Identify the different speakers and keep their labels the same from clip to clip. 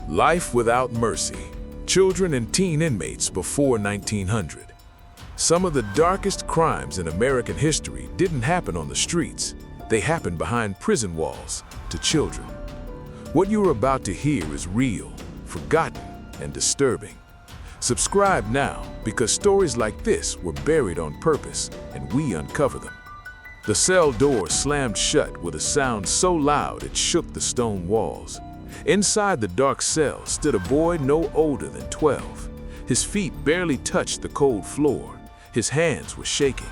Speaker 1: Life without mercy. Children and teen inmates before 1900. Some of the darkest crimes in American history didn't happen on the streets. They happened behind prison walls to children. What you are about to hear is real, forgotten, and disturbing. Subscribe now, because stories like this were buried on purpose, and we uncover them. The cell door slammed shut with a sound so loud it shook the stone walls. Inside the dark cell stood a boy no older than 12. His feet barely touched the cold floor. His hands were shaking.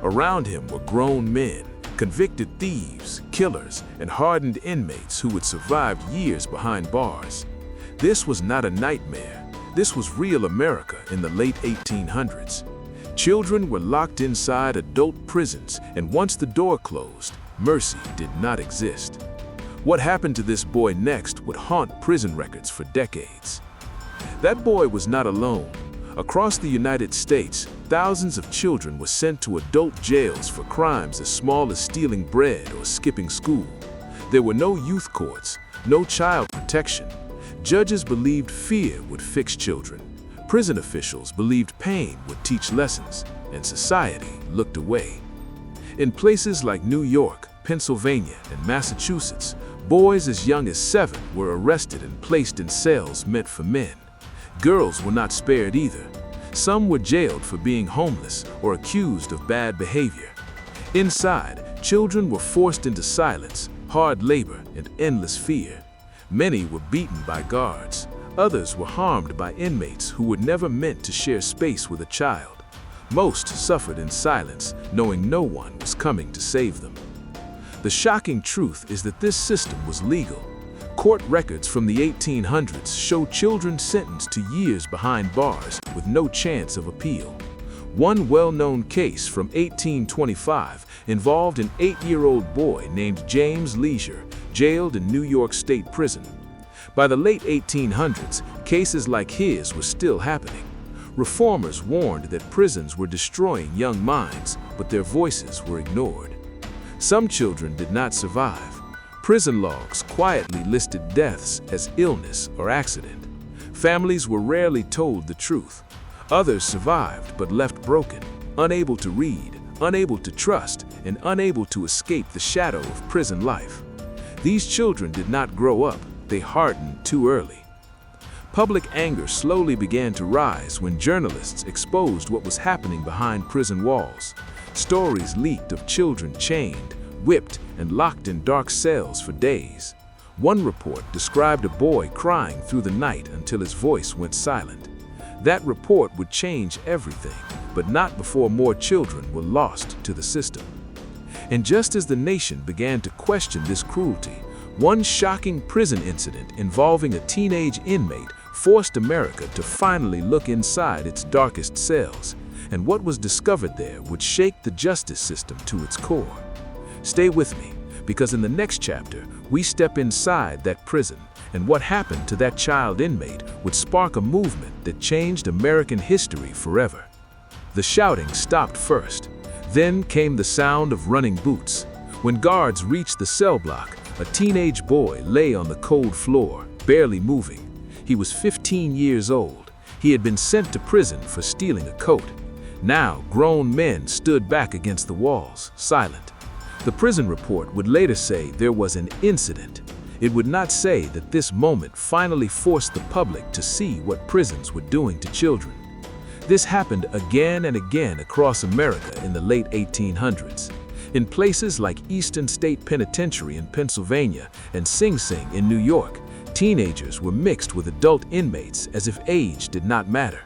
Speaker 1: Around him were grown men, convicted thieves, killers, and hardened inmates who had survived years behind bars. This was not a nightmare. This was real America in the late 1800s. Children were locked inside adult prisons, and once the door closed, mercy did not exist. What happened to this boy next would haunt prison records for decades. That boy was not alone. Across the United States, thousands of children were sent to adult jails for crimes as small as stealing bread or skipping school. There were no youth courts, no child protection. Judges believed fear would fix children. Prison officials believed pain would teach lessons, and society looked away. In places like New York, Pennsylvania, and Massachusetts, boys as young as 7 were arrested and placed in cells meant for men. Girls were not spared either. Some were jailed for being homeless or accused of bad behavior. Inside, children were forced into silence, hard labor, and endless fear. Many were beaten by guards. Others were harmed by inmates who were never meant to share space with a child. Most suffered in silence, knowing no one was coming to save them. The shocking truth is that this system was legal. Court records from the 1800s show children sentenced to years behind bars with no chance of appeal. One well-known case from 1825 involved an 8-year-old boy named James Leisure, jailed in New York State Prison. By the late 1800s, cases like his were still happening. Reformers warned that prisons were destroying young minds, but their voices were ignored. Some children did not survive. Prison logs quietly listed deaths as illness or accident. Families were rarely told the truth. Others survived but left broken, unable to read, unable to trust, and unable to escape the shadow of prison life. These children did not grow up. They hardened too early. Public anger slowly began to rise when journalists exposed what was happening behind prison walls. Stories leaked of children chained, whipped, and locked in dark cells for days. One report described a boy crying through the night until his voice went silent. That report would change everything, but not before more children were lost to the system. And just as the nation began to question this cruelty, one shocking prison incident involving a teenage inmate forced America to finally look inside its darkest cells, and what was discovered there would shake the justice system to its core. Stay with me, because in the next chapter, we step inside that prison, and what happened to that child inmate would spark a movement that changed American history forever. The shouting stopped first. Then came the sound of running boots. When guards reached the cell block, a teenage boy lay on the cold floor, barely moving. He was 15 years old. He had been sent to prison for stealing a coat. Now, grown men stood back against the walls, silent. The prison report would later say there was an incident. It would not say that this moment finally forced the public to see what prisons were doing to children. This happened again and again across America in the late 1800s. In places like Eastern State Penitentiary in Pennsylvania and Sing Sing in New York, teenagers were mixed with adult inmates as if age did not matter.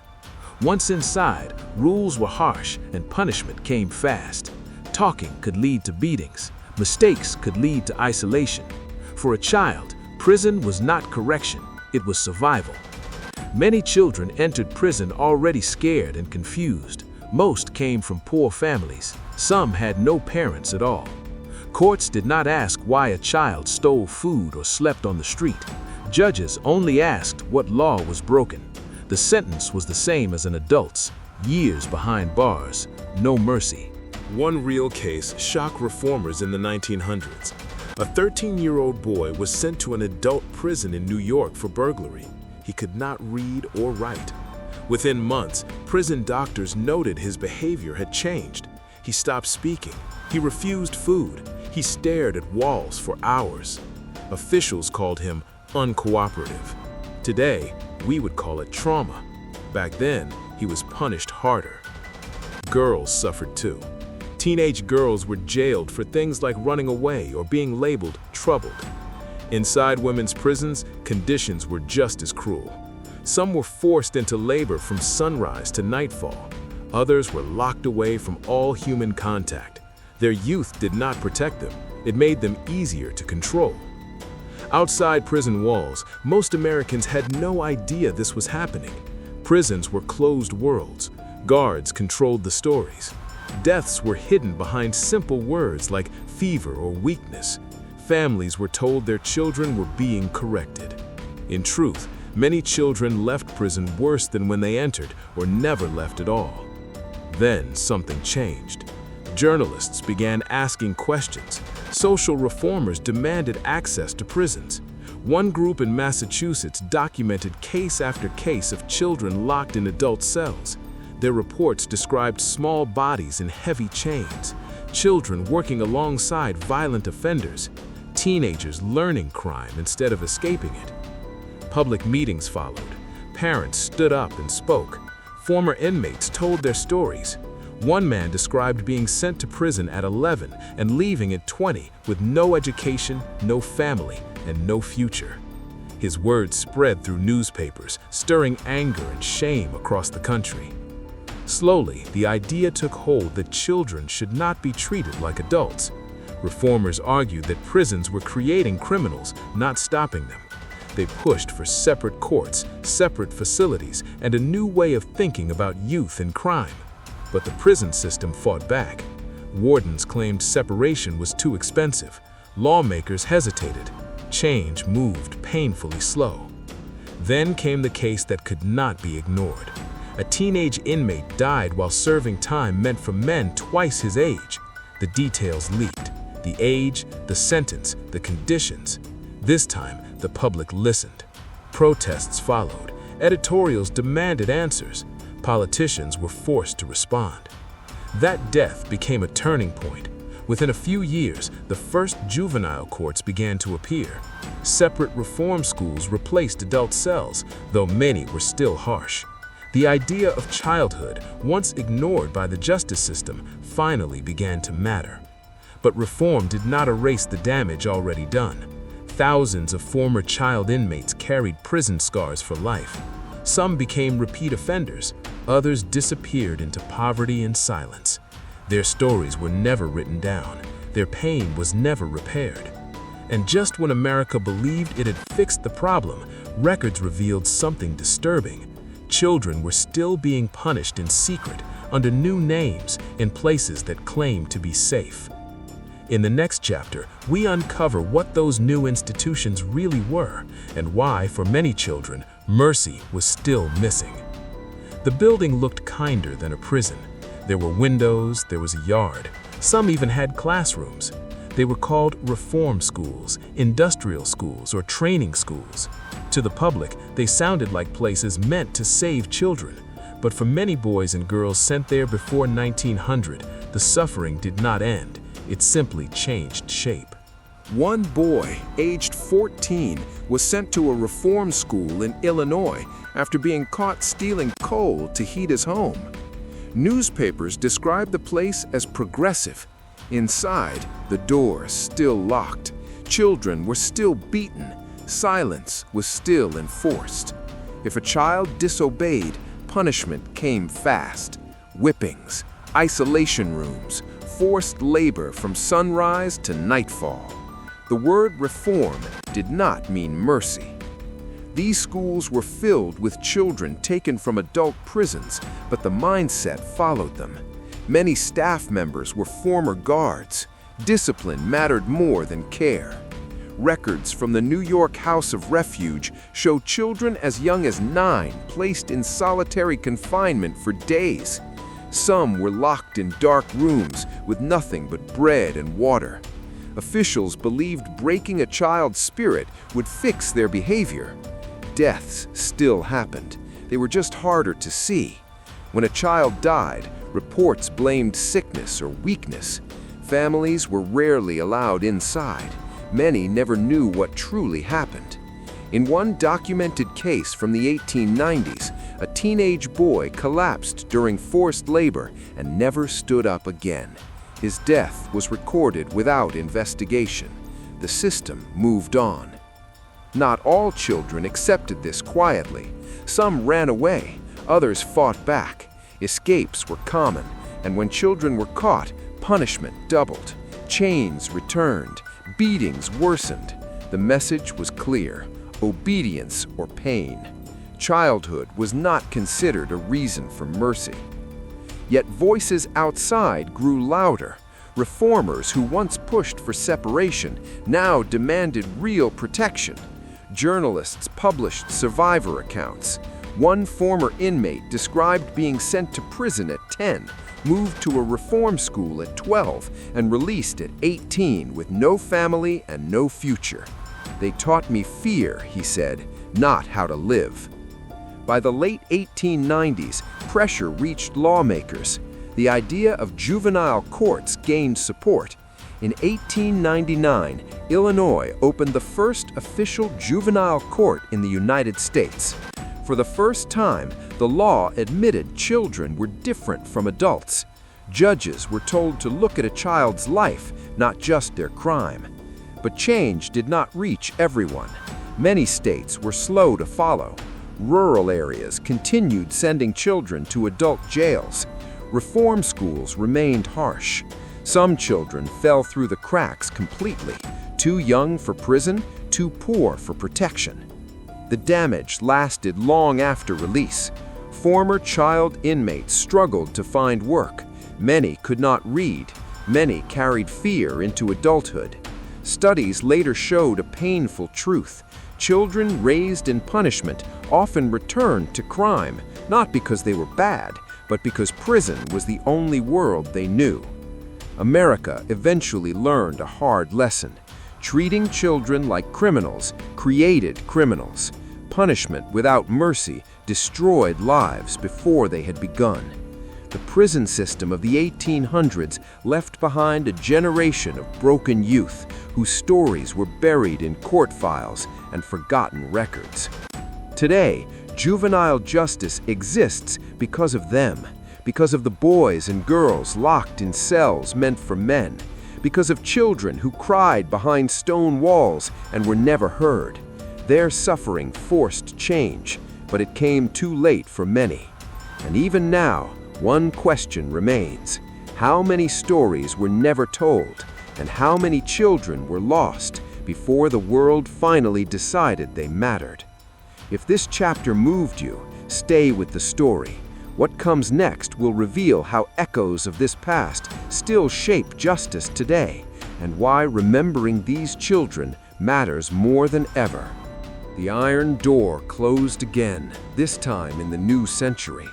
Speaker 1: Once inside, rules were harsh and punishment came fast. Talking could lead to beatings. Mistakes could lead to isolation. For a child, prison was not correction, it was survival. Many children entered prison already scared and confused. Most came from poor families. Some had no parents at all. Courts did not ask why a child stole food or slept on the street. Judges only asked what law was broken. The sentence was the same as an adult's, years behind bars, no mercy. One real case shocked reformers in the 1900s.
Speaker 2: A 13-year-old boy was sent to an adult prison in New York for burglary. He could not read or write. Within months, prison doctors noted his behavior had changed. He stopped speaking. He refused food. He stared at walls for hours. Officials called him uncooperative. Today, we would call it trauma. Back then, he was punished harder. Girls suffered too. Teenage girls were jailed for things like running away or being labeled troubled. Inside women's prisons, conditions were just as cruel. Some were forced into labor from sunrise to nightfall. Others were locked away from all human contact. Their youth did not protect them. It made them easier to control. Outside prison walls, most Americans had no idea this was happening. Prisons were closed worlds. Guards controlled the stories. Deaths were hidden behind simple words like fever or weakness. Families were told their children were being corrected. In truth, many children left prison worse than when they entered or never left at all. Then something changed. Journalists began asking questions. Social reformers demanded access to prisons. One group in Massachusetts documented case after case of children locked in adult cells. Their reports described small bodies in heavy chains, children working alongside violent offenders, teenagers learning crime instead of escaping it. Public meetings followed. Parents stood up and spoke. Former inmates told their stories. One man described being sent to prison at 11 and leaving at 20 with no education, no family, and no future. His words spread through newspapers, stirring anger and shame across the country. Slowly, the idea took hold that children should not be treated like adults. Reformers argued that prisons were creating criminals, not stopping them. They pushed for separate courts, separate facilities, and a new way of thinking about youth and crime. But the prison system fought back. Wardens claimed separation was too expensive. Lawmakers hesitated. Change moved painfully slow. Then came the case that could not be ignored. A teenage inmate died while serving time meant for men twice his age. The details leaked. The age, the sentence, the conditions. This time, the public listened. Protests followed. Editorials demanded answers. Politicians were forced to respond. That death became a turning point. Within a few years, the first juvenile courts began to appear. Separate reform schools replaced adult cells, though many were still harsh. The idea of childhood, once ignored by the justice system, finally began to matter. But reform did not erase the damage already done. Thousands of former child inmates carried prison scars for life. Some became repeat offenders, others disappeared into poverty and silence. Their stories were never written down. Their pain was never repaired. And just when America believed it had fixed the problem, records revealed something disturbing. Children were still being punished in secret, under new names, in places that claimed to be safe. In the next chapter, we uncover what those new institutions really were, and why, for many children, mercy was still missing. The building looked kinder than a prison. There were windows, there was a yard. Some even had classrooms. They were called reform schools, industrial schools, or training schools. To the public, they sounded like places meant to save children. But for many boys and girls sent there before 1900, the suffering did not end. It simply changed shape.
Speaker 1: One boy, aged 14, was sent to a reform school in Illinois after being caught stealing coal to heat his home. Newspapers described the place as progressive. Inside, the doors still locked. Children were still beaten. Silence was still enforced. If a child disobeyed, punishment came fast. Whippings, isolation rooms, forced labor from sunrise to nightfall. The word reform did not mean mercy. These schools were filled with children taken from adult prisons, but the mindset followed them. Many staff members were former guards. Discipline mattered more than care. Records from the New York House of Refuge show children as young as 9 placed in solitary confinement for days. Some were locked in dark rooms with nothing but bread and water.
Speaker 3: Officials believed breaking a child's spirit would fix their behavior. Deaths still happened. They were just harder to see. When a child died, reports blamed sickness or weakness. Families were rarely allowed inside. Many never knew what truly happened. In one documented case from the 1890s, a teenage boy collapsed during forced labor and never stood up again. His death was recorded without investigation. The system moved on. Not all children accepted this quietly. Some ran away, others fought back. Escapes were common, and when children were caught, punishment doubled. Chains returned, beatings worsened. The message was clear: obedience or pain. Childhood was not considered a reason for mercy. Yet voices outside grew louder. Reformers who once pushed for separation now demanded real protection. Journalists published survivor accounts. One former inmate described being sent to prison at 10, moved to a reform school at 12, and released at 18 with no family and no future. "They taught me fear," he said, "not how to live." By the late 1890s, pressure reached lawmakers. The idea of juvenile courts gained support. In 1899, Illinois opened the first official juvenile court in the United States. For the first time, the law admitted children were different from adults. Judges were told to look at a child's life, not just their crime. But change did not reach everyone. Many states were slow to follow. Rural areas continued sending children to adult jails. Reform schools remained harsh. Some children fell through the cracks completely, too young for prison, too poor for protection. The damage lasted long after release. Former child inmates struggled to find work. Many could not read. Many carried fear into adulthood. Studies later showed a painful truth. Children raised in punishment often returned to crime, not because they were bad, but because prison was the only world they knew. America eventually learned a hard lesson. Treating children like criminals created criminals. Punishment without mercy destroyed lives before they had begun. The prison system of the 1800s left behind a generation of broken youth whose stories were buried in court files and forgotten records. Today, juvenile justice exists because of them, because of the boys and girls locked in cells meant for men, because of children who cried behind stone walls and were never heard. Their suffering forced change, but it came too late for many. And even now, one question remains: how many stories were never told, and how many children were lost before the world finally decided they mattered? If this chapter moved you, stay with the story. What comes next will reveal how echoes of this past still shape justice today, and why remembering these children matters more than ever. The iron door closed again, this time in the new century.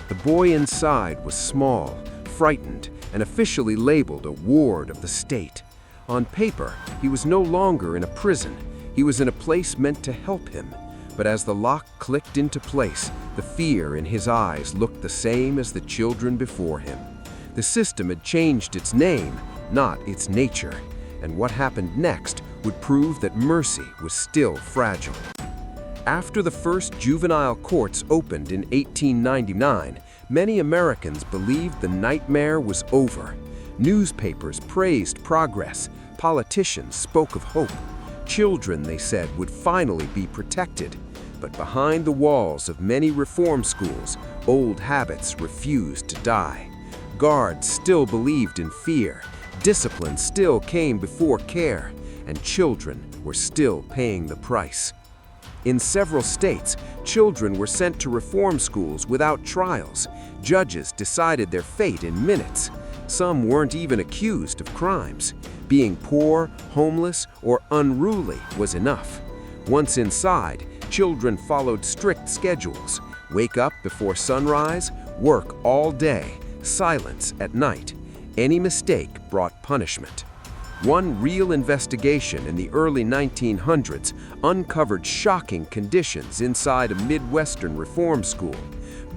Speaker 3: The boy inside was small, frightened, and officially labeled a ward of the state. On paper, he was no longer in a prison. He was in a place meant to help him. But as the lock clicked into place, the fear in his eyes looked the same as the children before him. The system had changed its name, not its nature, and what happened next would prove that mercy was still fragile. After the first juvenile courts opened in 1899, many Americans believed the nightmare was over. Newspapers praised progress. Politicians spoke of hope. Children, they said, would finally be protected. But behind the walls of many reform schools, old habits refused to die. Guards still believed in fear. Discipline still came before care. And children were still paying the price. In several states, children were sent to reform schools without trials. Judges decided their fate in minutes. Some weren't even accused of crimes. Being poor, homeless, or unruly was enough. Once inside, children followed strict schedules. Wake up before sunrise, work all day, silence at night. Any mistake brought punishment. One real investigation in the early 1900s uncovered shocking conditions inside a Midwestern reform school.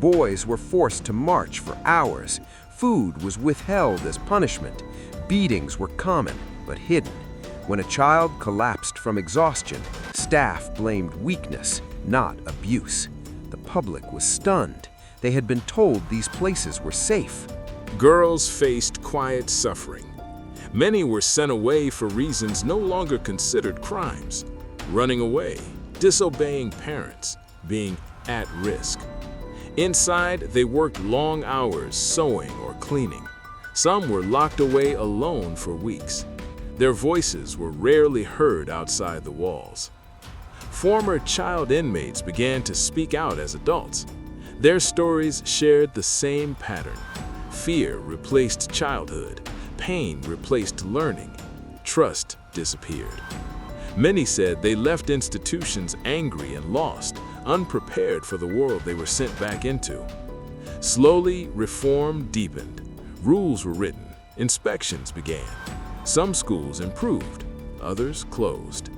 Speaker 3: Boys were forced to march for hours. Food was withheld as punishment. Beatings were common, but hidden. When a child collapsed from exhaustion, staff blamed weakness, not abuse. The public was stunned. They had been told these places were safe.
Speaker 1: Girls faced quiet suffering. Many were sent away for reasons no longer considered crimes. Running away, disobeying parents, being at risk. Inside, they worked long hours sewing or cleaning. Some were locked away alone for weeks. Their voices were rarely heard outside the walls. Former child inmates began to speak out as adults. Their stories shared the same pattern. Fear replaced childhood. Pain replaced learning. Trust disappeared. Many said they left institutions angry and lost, unprepared for the world they were sent back into. Slowly, reform deepened. Rules were written. Inspections began. Some schools improved. Others closed.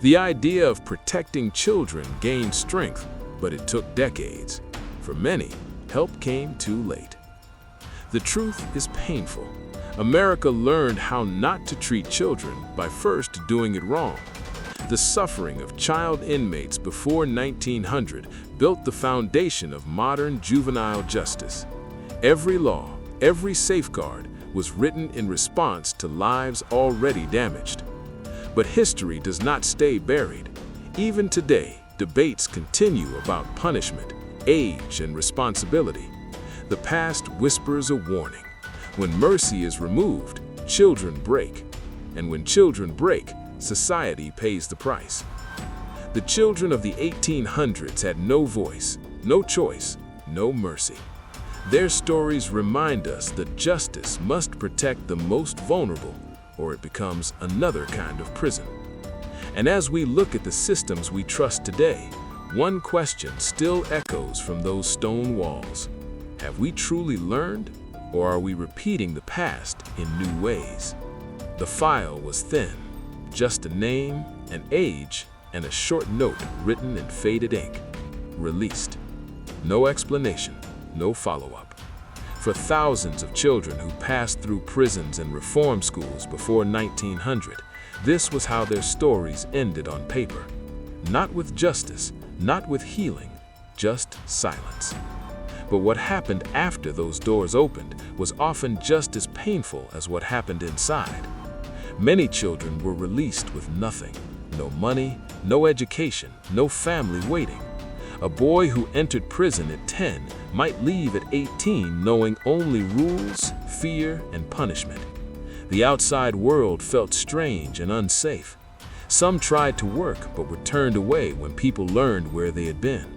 Speaker 1: The idea of protecting children gained strength, but it took decades. For many, help came too late. The truth is painful. America learned how not to treat children by first doing it wrong. The suffering of child inmates before 1900 built the foundation of modern juvenile justice. Every law, every safeguard was written in response to lives already damaged. But history does not stay buried. Even today, debates continue about punishment, age, and responsibility. The past whispers a warning. When mercy is removed, children break. And when children break, society pays the price. The children of the 1800s had no voice, no choice, no mercy. Their stories remind us that justice must protect the most vulnerable, or it becomes another kind of prison. And as we look at the systems we trust today, one question still echoes from those stone walls. Have we truly learned, or are we repeating the past in new ways? The file was thin. Just a name, an age, and a short note written in faded ink. Released. No explanation, no follow-up. For thousands of children who passed through prisons and reform schools before 1900, this was how their stories ended on paper. Not with justice, not with healing, just silence. But what happened after those doors opened was often just as painful as what happened inside. Many children were released with nothing. No money, no education, no family waiting. A boy who entered prison at 10 might leave at 18 knowing only rules, fear, and punishment. The outside world felt strange and unsafe. Some tried to work but were turned away when people learned where they had been.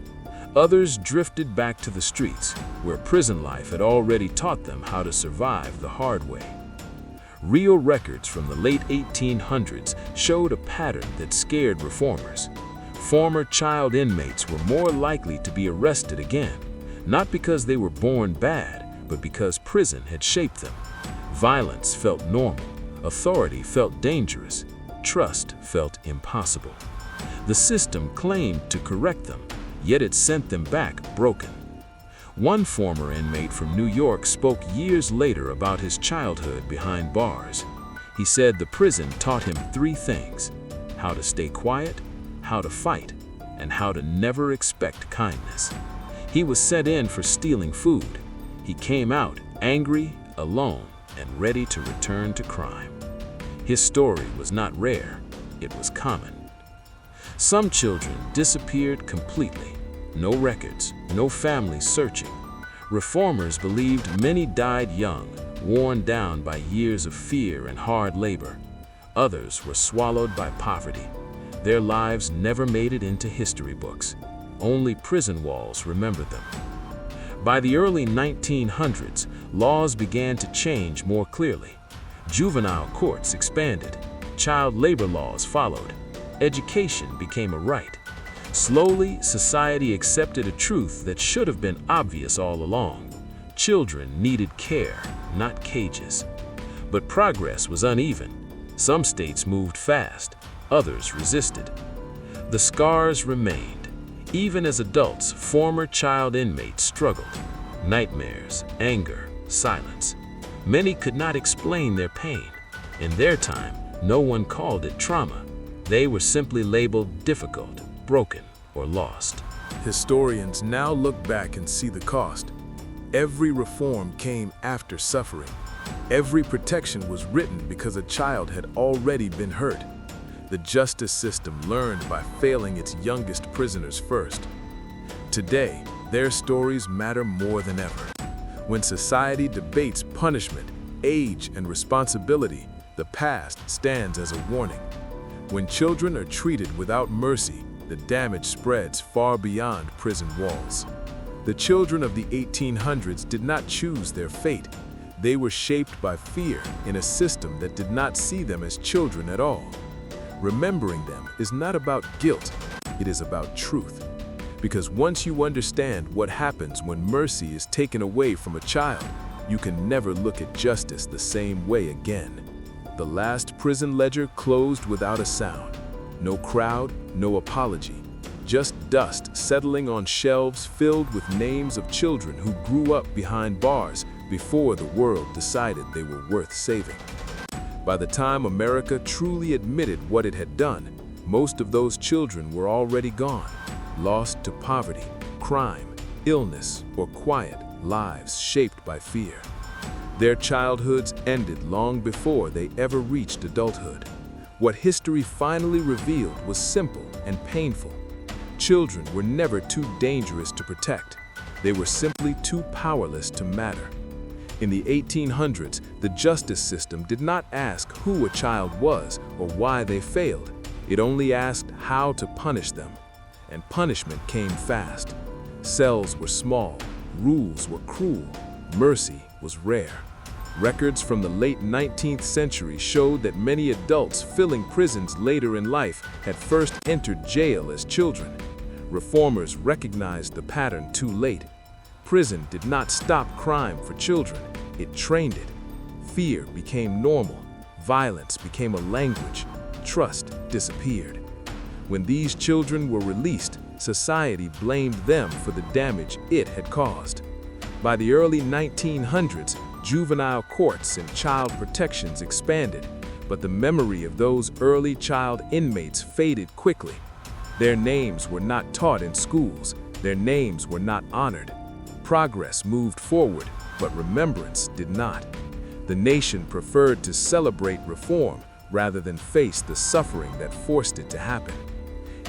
Speaker 1: Others drifted back to the streets, where prison life had already taught them how to survive the hard way. Real records from the late 1800s showed a pattern that scared reformers. Former child inmates were more likely to be arrested again, not because they were born bad, but because prison had shaped them. Violence felt normal, authority felt dangerous, trust felt impossible. The system claimed to correct them, yet it sent them back broken. One former inmate from New York spoke years later about his childhood behind bars. He said the prison taught him 3 things: how to stay quiet, how to fight, and how to never expect kindness. He was sent in for stealing food. He came out angry, alone, and ready to return to crime. His story was not rare, it was common. Some children disappeared completely. No records, no families searching. Reformers believed many died young, worn down by years of fear and hard labor. Others were swallowed by poverty. Their lives never made it into history books. Only prison walls remembered them. By the early 1900s, laws began to change more clearly. Juvenile courts expanded. Child labor laws followed. Education became a right. Slowly, society accepted a truth that should have been obvious all along. Children needed care, not cages. But progress was uneven.
Speaker 2: Some states moved fast, others resisted. The scars remained. Even as adults, former child inmates struggled. Nightmares, anger, silence. Many could not explain their pain. In their time, no one called it trauma. They were simply labeled difficult, broken, or lost.
Speaker 1: Historians now look back and see the cost. Every reform came after suffering. Every protection was written because a child had already been hurt. The justice system learned by failing its youngest prisoners first. Today, their stories matter more than ever. When society debates punishment, age, and responsibility, the past stands as a warning. When children are treated without mercy, the damage spreads far beyond prison walls. The children of the 1800s did not choose their fate. They were shaped by fear in a system that did not see them as children at all. Remembering them is not about guilt, it is about truth. Because once you understand what happens when mercy is taken away from a child, you can never look at justice the same way again. The last prison ledger closed without a sound. No crowd, no apology. Just dust settling on shelves filled with names of children who grew up behind bars before the world decided they were worth saving. By the time America truly admitted what it had done, most of those children were already gone, lost to poverty, crime, illness, or quiet lives shaped by fear. Their childhoods ended long before they ever reached adulthood. What history finally revealed was simple and painful. Children were never too dangerous to protect. They were simply too powerless to matter. In the 1800s, the justice system did not ask who a child was or why they failed. It only asked how to punish them. And punishment came fast. Cells were small, rules were cruel, mercy was rare. Records from the late 19th century showed that many adults filling prisons later in life had first entered jail as children. Reformers recognized the pattern too late. Prison did not stop crime for children, it trained it. Fear became normal, violence became a language, trust disappeared. When these children were released, society blamed them for the damage it had caused. By the early 1900s, juvenile courts and child protections expanded, but the memory of those early child inmates faded quickly. Their names were not taught in schools, their names were not honored. Progress moved forward, but remembrance did not. The nation preferred to celebrate reform rather than face the suffering that forced it to happen.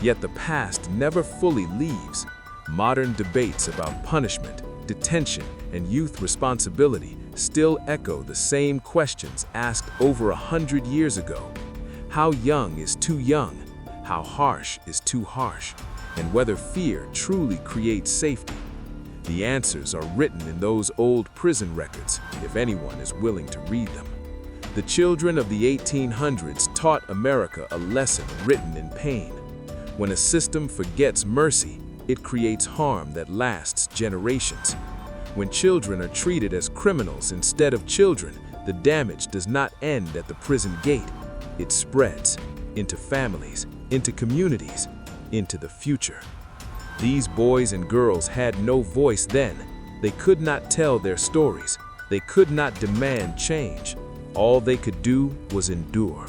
Speaker 1: Yet the past never fully leaves. Modern debates about punishment, detention, and youth responsibility still echo the same questions asked over 100 years ago. How young is too young? How harsh is too harsh? And whether fear truly creates safety? The answers are written in those old prison records, if anyone is willing to read them. The children of the 1800s taught America a lesson written in pain. When a system forgets mercy, it creates harm that lasts generations. When children are treated as criminals instead of children, the damage does not end at the prison gate. It spreads into families, into communities, into the future. These boys and girls had no voice then. They could not tell their stories. They could not demand change. All they could do was endure.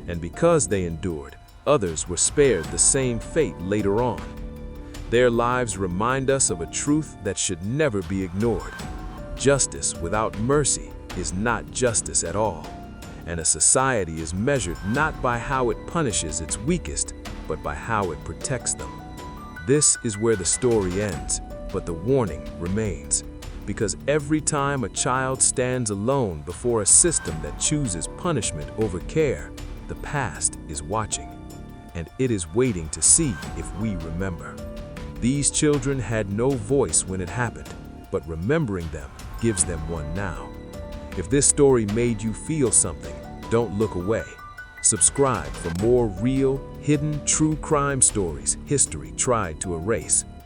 Speaker 1: And because they endured, others were spared the same fate later on. Their lives remind us of a truth that should never be ignored. Justice without mercy is not justice at all. And a society is measured not by how it punishes its weakest, but by how it protects them. This is where the story ends, but the warning remains. Because every time a child stands alone before a system that chooses punishment over care, the past is watching. And it is waiting to see if we remember. These children had no voice when it happened, but remembering them gives them one now. If this story made you feel something, don't look away. Subscribe for more real, hidden, true crime stories history tried to erase.